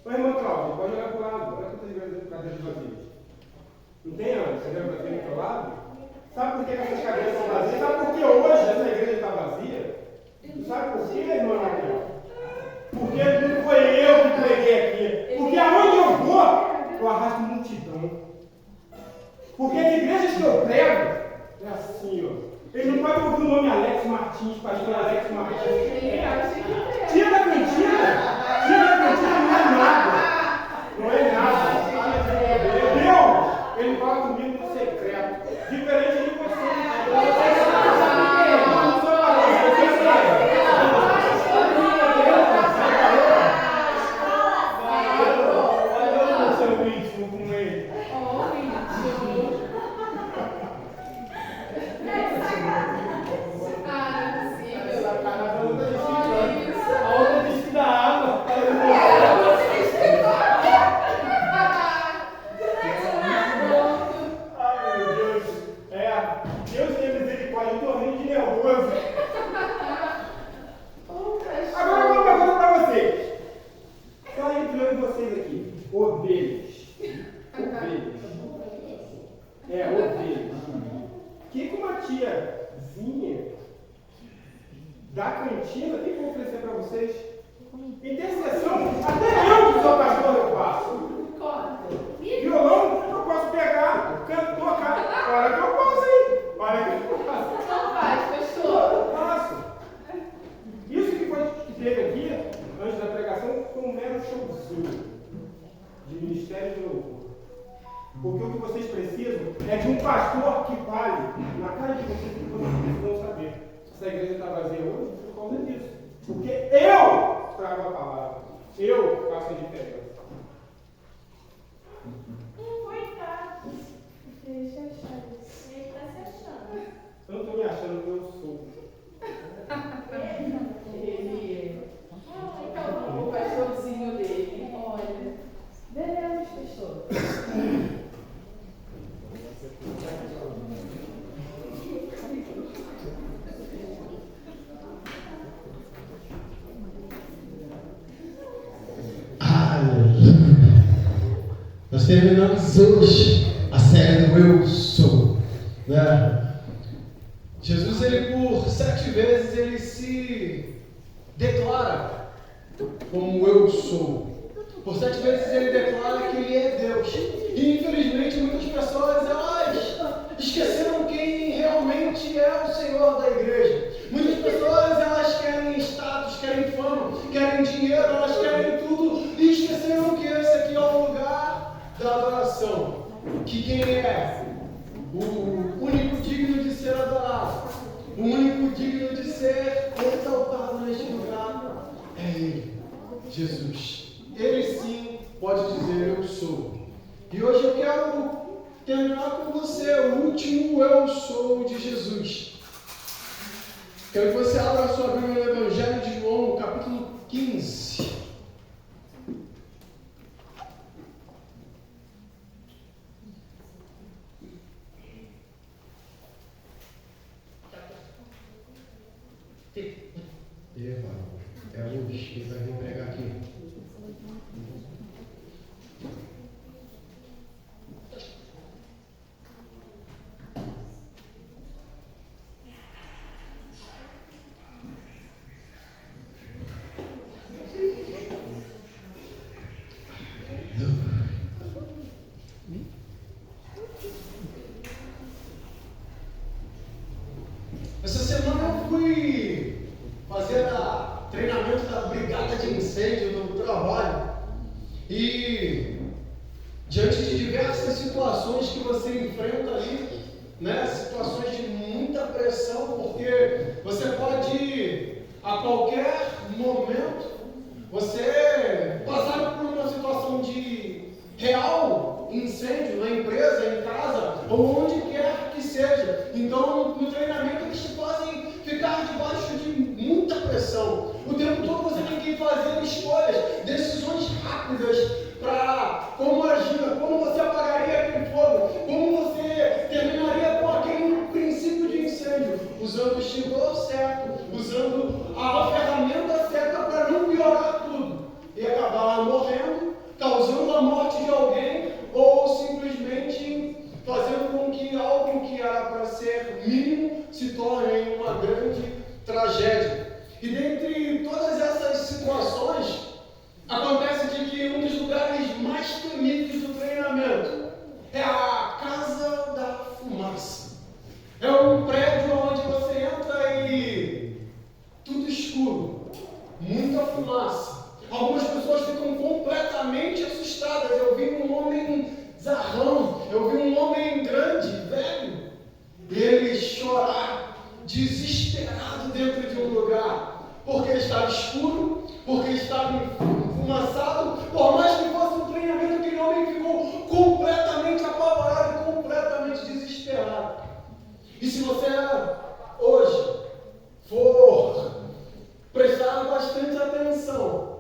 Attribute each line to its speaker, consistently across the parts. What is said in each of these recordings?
Speaker 1: Ô, irmã Cláudia, pode olhar para o lado. Olha quantas cadeiras vazias. Não tem a cadeira vazia do teu lado? Sabe por que essas cadeiras estão vazias? Sabe por que hoje essa igreja está vazia? Sabe por quê, irmã Raquel? Porque não foi eu que preguei aqui. Porque aonde eu vou, eu arrasto multidão. Porque as igrejas que eu prego é assim, ó. Eles não podem ouvir o nome Alex Martins, pastor Alex Martins. Tira da cantina. Tira da cantina, não é nada. Não é nada. Deus, ele fala comigo no secreto. Diferente de você.
Speaker 2: Nós terminamos hoje a série do Eu Sou, né? Jesus, ele por 7 vezes, ele se declara como Eu Sou. Por 7 vezes ele declara que ele é Deus. E infelizmente muitas pessoas, elas esqueceram quem realmente é o Senhor da igreja. Muitas pessoas, elas querem status, querem fama, querem dinheiro, elas querem tudo e esqueceram que esse aqui é o lugar da adoração, que quem é o único digno de ser adorado, o único digno de ser exaltado neste lugar é Ele, Jesus. Ele sim pode dizer eu sou. E hoje eu quero terminar com você o último eu sou de Jesus. Quero que você abra a sua Bíblia no Evangelho de João, no capítulo 15. É o Luiz que vai vir pregar aqui. Essa semana eu fui fazer treinamento da brigada de incêndio no trabalho e diante de diversas situações que você enfrenta ali, né, situações de muita pressão, porque você pode a qualquer momento você passar por uma situação de real incêndio na empresa, em casa ou onde quer que seja. Então no treinamento eles te fazem ficar debaixo de muita pressão. O tempo todo você tem que fazer escolhas, decisões rápidas para como agir, como você apagaria aquele fogo, como você terminaria com aquele princípio de incêndio, usando o extintor certo, usando a ferramenta certa para não piorar tudo. se tornem uma grande tragédia. E dentre todas essas situações, acontece de que um dos lugares mais temidos do treinamento é a Casa da Fumaça. É um prédio onde você entra e tudo escuro, muita fumaça. Algumas pessoas ficam completamente assustadas. Eu vi um homem zarrão, eu vi um homem grande, velho, e ele chorar, desesperado dentro de um lugar, porque estava escuro, porque estava enfumaçado. Por mais que fosse um treinamento, aquele homem ficou completamente apavorado e completamente desesperado. E se você hoje for prestar bastante atenção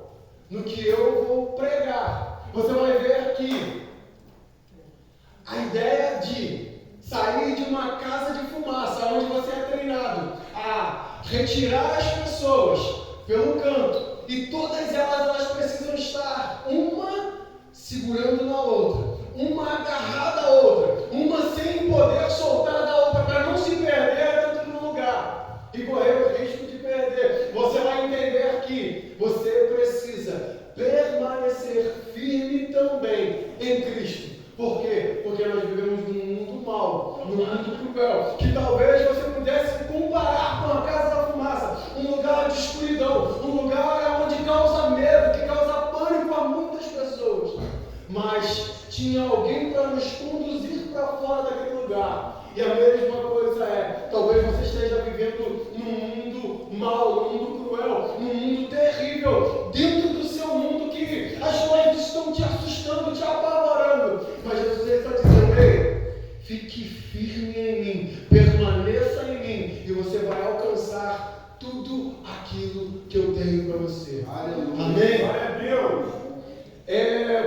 Speaker 2: no que eu vou pregar, você vai ver que a ideia de sair de uma casa de fumaça, onde você é treinado a retirar as pessoas pelo canto, e todas elas precisam estar uma segurando na outra, uma agarrada à outra, uma sem poder soltar da outra, para não se perder dentro do lugar e correr o risco de perder. Você vai entender que você precisa permanecer firme também em Cristo. Por quê? Porque nós vivemos num mundo mau, num mundo cruel, que talvez você pudesse comparar com a Casa da Fumaça, um lugar de escuridão, um lugar onde causa medo, que causa pânico a muitas pessoas. Mas tinha alguém para nos conduzir para fora daquele lugar. E a mesma coisa é, talvez você esteja vivendo num mundo mau, num mundo cruel, num mundo terrível, dentro do seu mundo que as coisas estão te assustando, te apavorando. Mas Jesus está dizendo, ei, fique firme em mim, permaneça em mim, e você vai alcançar tudo aquilo que eu tenho para você.
Speaker 1: Aleluia.
Speaker 2: Amém?
Speaker 1: Glória a Deus.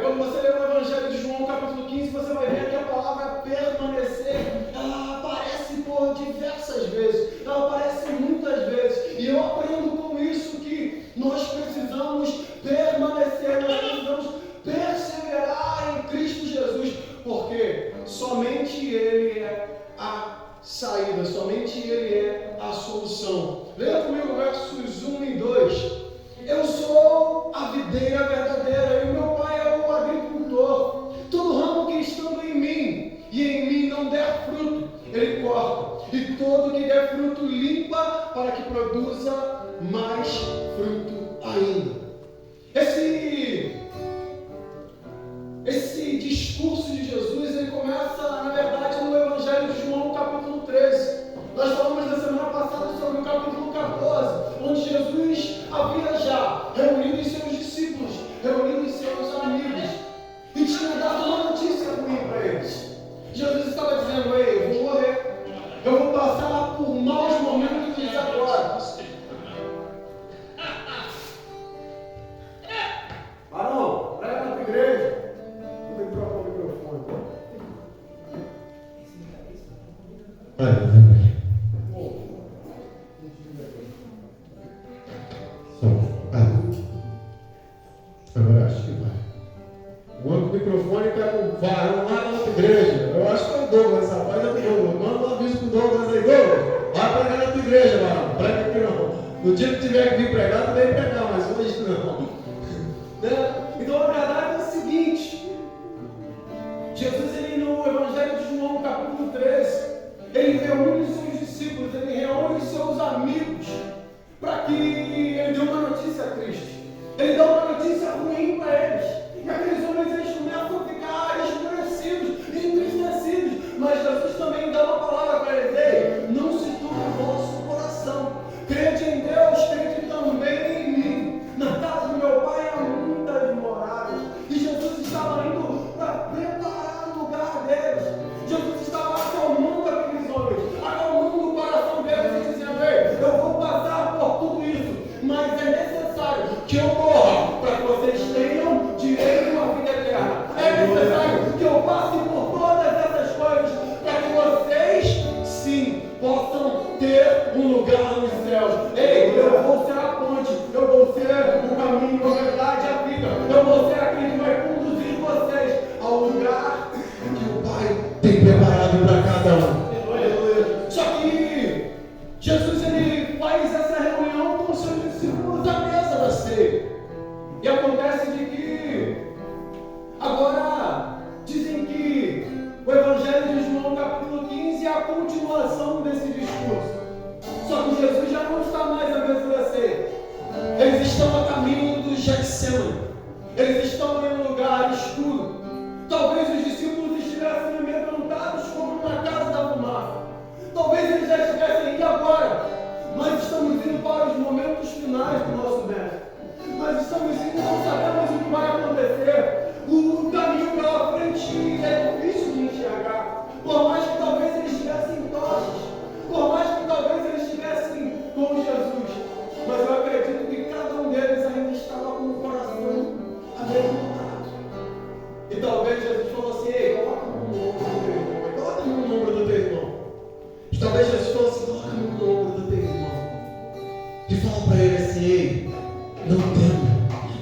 Speaker 2: Quando você lê o Evangelho de João, capítulo 15, você vai ver que a palavra permanecer, ela aparece por diversas vezes, ela aparece muitas vezes, e eu aprendo com isso que nós precisamos permanecer, nós precisamos perseverar em Cristo Jesus, porque somente Ele é a saída, somente Ele é a solução. Leia comigo versos 1 e 2. Eu sou a videira verdadeira e o meu pai é o agricultor. Todo ramo que estando em mim e em mim não der fruto, ele corta. E todo que der fruto limpa para que produza mais fruto ainda. Esse discurso de Jesus, ele começa, na verdade, no Evangelho de João, capítulo 13. Nós falamos na semana passada sobre o capítulo 14, onde Jesus havia já reunido os seus discípulos, reunido os seus amigos, e tinha dado uma notícia ruim para eles. Jesus estava dizendo, ei, eu vou morrer, eu vou passar por maus momentos agora. Varão, prega na tua igreja. Vou ter que trocar o microfone.
Speaker 3: Agora acho que vai. O outro microfone pega o varão lá na outra igreja. Eu acho que é o Douglas, rapaz, é o Douglas. Manda um aviso pro Douglas aí, Douglas. Vai pregar na tua igreja, varão. Prega aqui não. No dia que tiver que vir pregar, tu vem pregar, mas hoje não.
Speaker 2: Então a verdade é o seguinte: Jesus, ele no Evangelho de João, capítulo 13, ele reúne os seus discípulos, ele reúne os seus amigos, para que ele dê uma notícia triste. Ele dá uma notícia ruim para eles. E aqueles homens, eles começam a ficar escurecidos, entristecidos. Mas Jesus também dá uma palavra para eles: ei, não se turbe o vosso coração. Crede em Deus, crede também em mim. Na casa do meu pai há muitas moradas. E Jesus estava indo para preparar o lugar deles. Jesus estava acalmando aqueles homens, acalmando E talvez Jesus falou assim: ei, coloca a mão no ombro do teu irmão. Coloca a mão no ombro do teu irmão. E talvez Jesus falou assim: coloca a mão no ombro do teu irmão. E fala para ele assim: ei, não tema.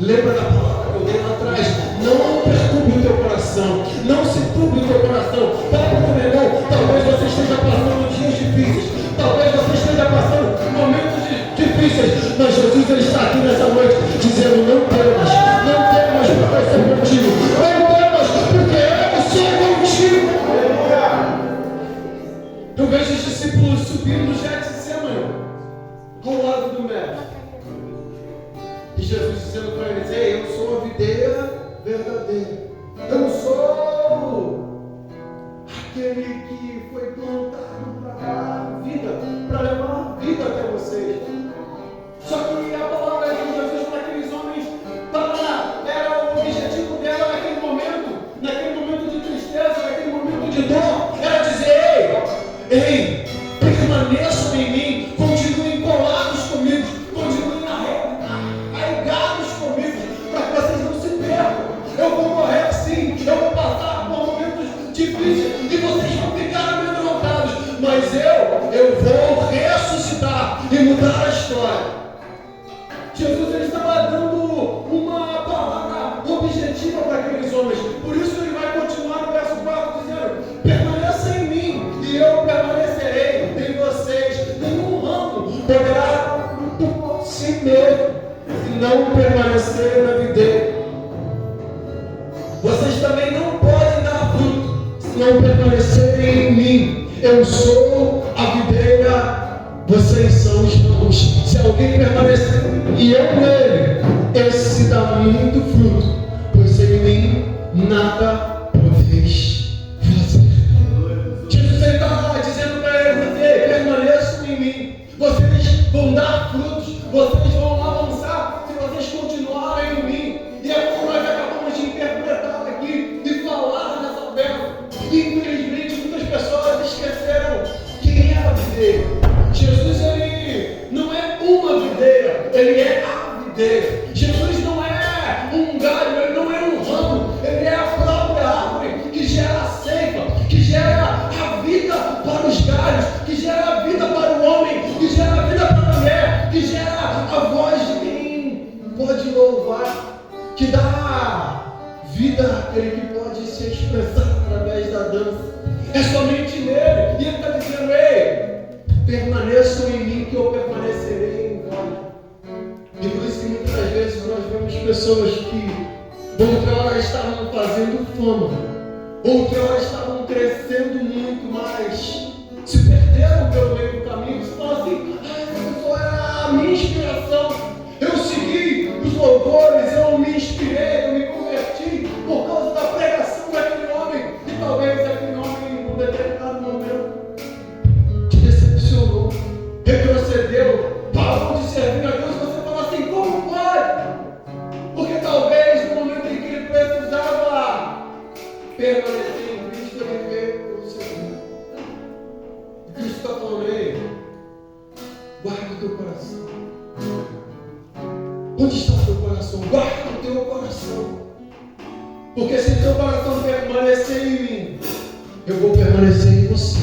Speaker 2: Lembra da palavra que eu dei lá atrás? Não perturbe o teu coração. Não se turbe o teu coração. Fala para o teu irmão: talvez você esteja passando dias difíceis. Talvez você esteja passando momentos difíceis. Mas Jesus ele está aqui nessa noite dizendo: não temas. Não temas porque eu sou contigo. Não temas porque eu sou contigo. Eu vejo os discípulos subindo no Getsemane ao lado do mestre. E Jesus dizendo para eles: ei, eu sou a videira verdadeira. Eu sou aquele que foi plantado para dar vida, para levar vida até vocês. Só que a palavra de Jesus para aqueles homens era o objetivo dela naquele momento de tristeza, naquele momento de dor, era dizer: ei, permaneçam em mim, continuem colados comigo, continuem arraigados comigo, para que vocês não se percam. Eu vou morrer sim, eu vou passar por momentos difíceis e vocês vão ficar amedrontados, mas eu vou ressuscitar e mudar a história. Jesus ele estava dando uma palavra objetiva para aqueles homens, por isso ele vai continuar no verso 4 dizendo: permaneça em mim e eu permanecerei em vocês. Nenhum ramo poderá dar fruto por si mesmo se não permanecer na videira. Vocês também não podem dar fruto se não permanecerem em mim. Eu sou a videira, vocês são os ramos. Se alguém permanecer e eu nele, esse dá muito fruto, pois sem mim nada podeis fazer. Jesus está dizendo para eles: permaneçam em mim, vocês vão dar frutos, vocês vão avançar se vocês continuarem em mim. E é como nós acabamos de interpretar aqui e falar nessa peça. Infelizmente muitas pessoas esqueceram quem é a videira. Jesus ele não é uma videira, ele é a videira. Jesus não é um galho, ele não é um ramo, ele é a própria árvore que gera a seiva, que gera a vida para os galhos, que gera a vida para o homem, que gera a vida para a mulher, que gera a voz de quem pode louvar, que dá vida àquele que pode se expressar através da dança. É somente nele. E ele está dizendo: ei, permaneçam em mim que eu permanecerei em vós. E por isso que muitas vezes nós vemos pessoas que outrora estavam fazendo fama, outrora estavam crescendo muito mais, se perderam pelo meio do caminho. Se falam assim: essa pessoa era a minha inspiração, eu segui os louvores, eu me inspirei, eu me converti por causa da pregação daquele homem. E talvez aquele homem, em um determinado momento, te decepcionou, retrocedeu, parou de servir a Deus. Você fala assim: como pode? Porque talvez no momento em que ele precisava permanecer em Cristo, ele veio pelo Senhor. E Cristo está falando: ei, guarda o teu coração. Onde está o teu coração? Guarda o teu coração. Porque se o teu coração permanecer em mim, eu vou permanecer em você.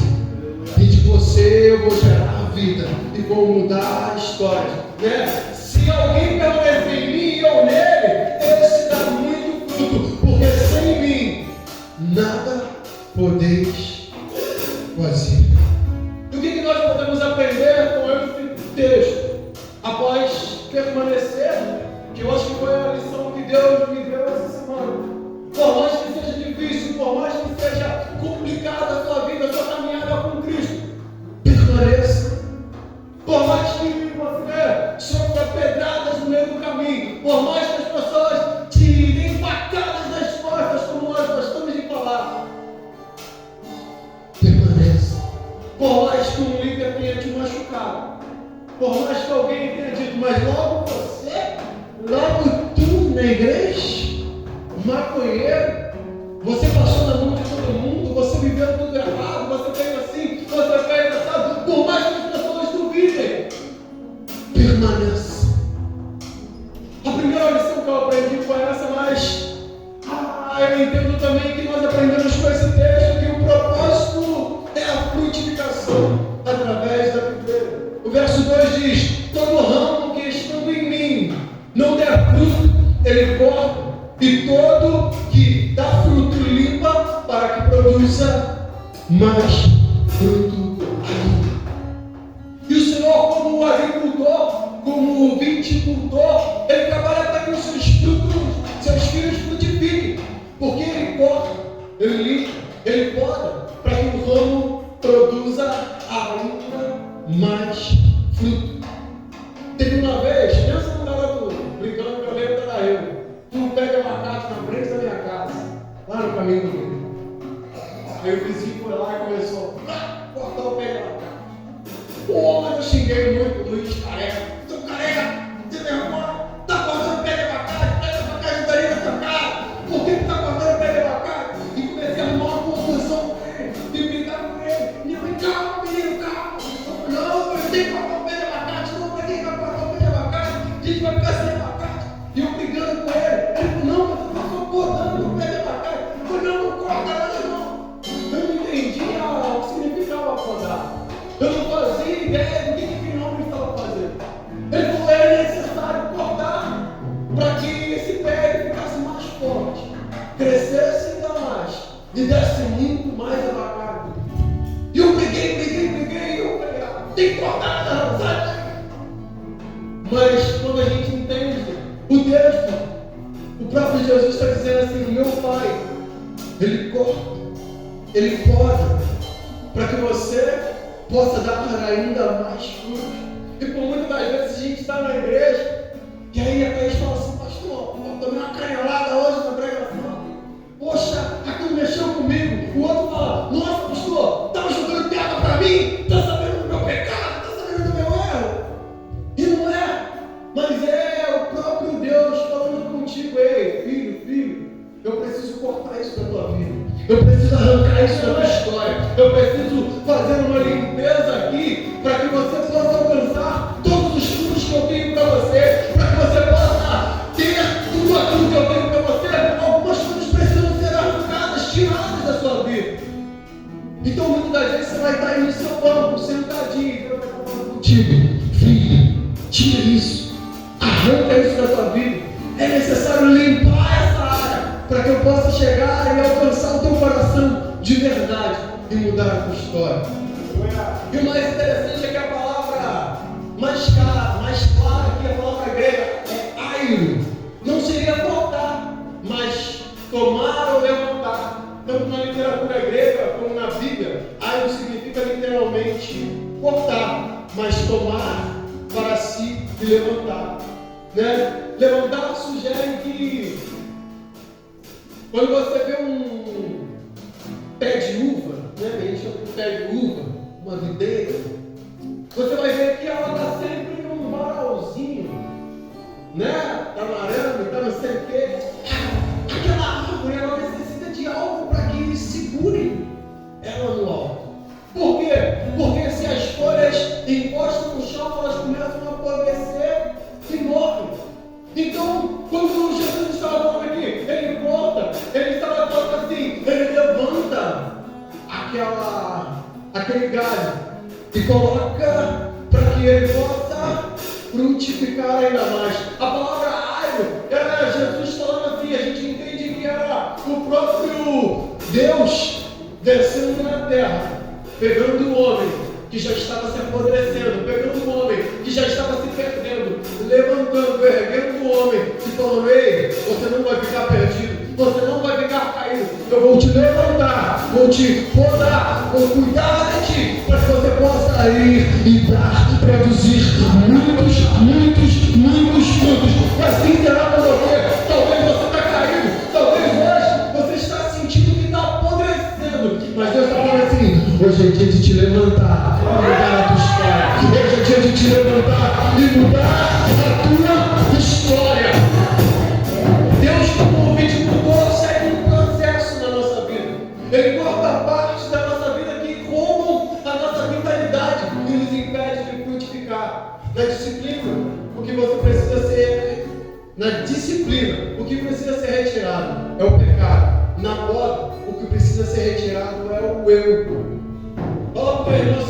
Speaker 2: E de você eu vou gerar a vida e vou mudar a história. Né? Se alguém permanecer em mim e eu nele, esse dá muito fruto. Porque sem mim, nada podeis fazer. E o que nós podemos aprender com esse texto? Após permanecer, que eu acho que foi a lição que Deus me deu essa semana. Por mais que seja difícil, por mais que seja complicada a sua vida, a sua caminhada com Cristo, permaneça. Por mais que você sofra pedradas no meio do caminho, por mais que as pessoas te deem facadas nas costas, como nós gostamos de falar, permaneça. Por mais que um líder tenha te machucado, por mais que alguém tenha dito: mas logo você, logo tu na igreja, maconheiro, você passou na mão de todo mundo, você viveu tudo errado, você fez assim, você fez assado. Por mais que as pessoas duvidem, permaneça. A primeira lição que eu aprendi foi essa, mas eu entendo também que nós aprendemos com esse texto que o propósito é a frutificação através da videira. O verso 2 diz: todo ramo que estando em mim não der fruto, ele corta, e todo que dá fruto limpa, para que produza mais fruto ainda. E o Senhor, como agricultor, como viticultor, ele trabalha para que os seus frutos, seus filhos frutifiquem, porque ele corta, ele limpa, ele poda, para que o ramo produza ainda mais fruto. Teve uma vez, pensa num garoto brincando que eu lembro que era eu. Tu pega abacate na frente da minha casa, lá no caminho do rio. Aí o vizinho foi lá e começou a cortar o pé de abacate. Pô, mas eu xinguei muito o Luiz careca. Seu careca, você vergonha, tá cortando o pé de abacate daí na tua cara. Por que tu tá cortando o pé de abacate? E comecei a arrumar uma confusão com ele, e brigar com ele. Minha mãe, calma, menino, calma. Não, eu tenho que cortar o pé de abacate, não, pra quem vai cortar o pé de abacate? A gente vai ficar sem abacate. E eu brigando com ele. Ele falou, não, mas eu tô só cortando o pé de abacate. Eu falei, não corta nada não. Eu não entendia o que significava podar. Eu não fazia ideia do que aquele homem estava fazendo. Ele falou, era necessário cortar para que esse pé ficasse mais forte, crescesse ainda mais e desse muito mais abacate. E eu peguei, e eu falei, tem que cortar nada, sabe? Mas quando a gente entende o texto, o próprio Jesus está dizendo assim, meu Pai, Ele corta, Ele poda, para que você possa dar ainda mais frutos. E por muitas das vezes a gente está na igreja, e aí a gente fala assim, pastor, eu tomei uma canelada hoje na pregação. Poxa, aquilo mexeu comigo. O outro fala, nossa pastor, estava jogando pedra para mim, está sabendo do meu pecado, está sabendo do meu erro. E não é, mas é o próprio Deus falando contigo, ei, filho, eu preciso cortar isso da tua vida. Eu preciso arrancar isso da tua história. Eu preciso fazer uma limpeza aqui para que você possa alcançar todos os frutos que eu tenho para você, para que você possa ter tudo aquilo que eu tenho para você. Algumas coisas precisam ser arrancadas, tiradas da sua vida. Então muitas das vezes você vai estar aí no seu banco, sentadinho, e Deus vai estar falando contigo, filho, tira isso, arranca isso da tua vida. É necessário limpar essa área para que eu possa chegar e alcançar o teu coração de verdade e mudar a tua história. E o mais interessante é que a palavra mais clara que a palavra grega é airo. Não seria cortar, mas tomar ou levantar. Tanto na literatura grega como na Bíblia, airo significa literalmente cortar, mas tomar para si e levantar. Né? Levantar sugere que quando você vê um pé de uva, né? A gente chama de pé de uva, uma videira, você vai ver que ela está sempre num varalzinho, né? Está no arame, está não sei o quê. Aquela árvore, ela necessita de algo para que segure ela no alto. Por quê? Porque se as folhas encostam no chão, elas começam a apodrecer e morrem. Então, quando Jesus estava falando aqui, ele corta, ele estava falando assim, ele levanta aquele galho e coloca para que ele possa frutificar ainda mais. A palavra airo era Jesus falando assim, a gente entende que era o próprio Deus descendo na terra, pegando o homem que já estava se apodrecendo, pegando o homem que já estava se perdendo, levantando, erguendo o homem e falando, ei, você não vai ficar perdido, você não vai ficar caído, eu vou te levantar, vou te podar, vou cuidar de ti, para que você possa ir e dar, produzir muitos frutos. E assim será para você. Talvez você está caído, talvez hoje você está sentindo que está apodrecendo, mas Deus está falando assim, hoje é dia de te levantar e mudar a tua história. Hoje é dia de te levantar e mudar a tua história. Deus, como viticultor, segue um processo na nossa vida. Ele corta partes da nossa vida que roubam a nossa vitalidade e nos impede de frutificar. Na disciplina, o que você precisa ser
Speaker 3: Na disciplina, o que precisa ser retirado é o pecado. Na moda, o que precisa ser retirado é o eu. Fala para o teu irmão assim,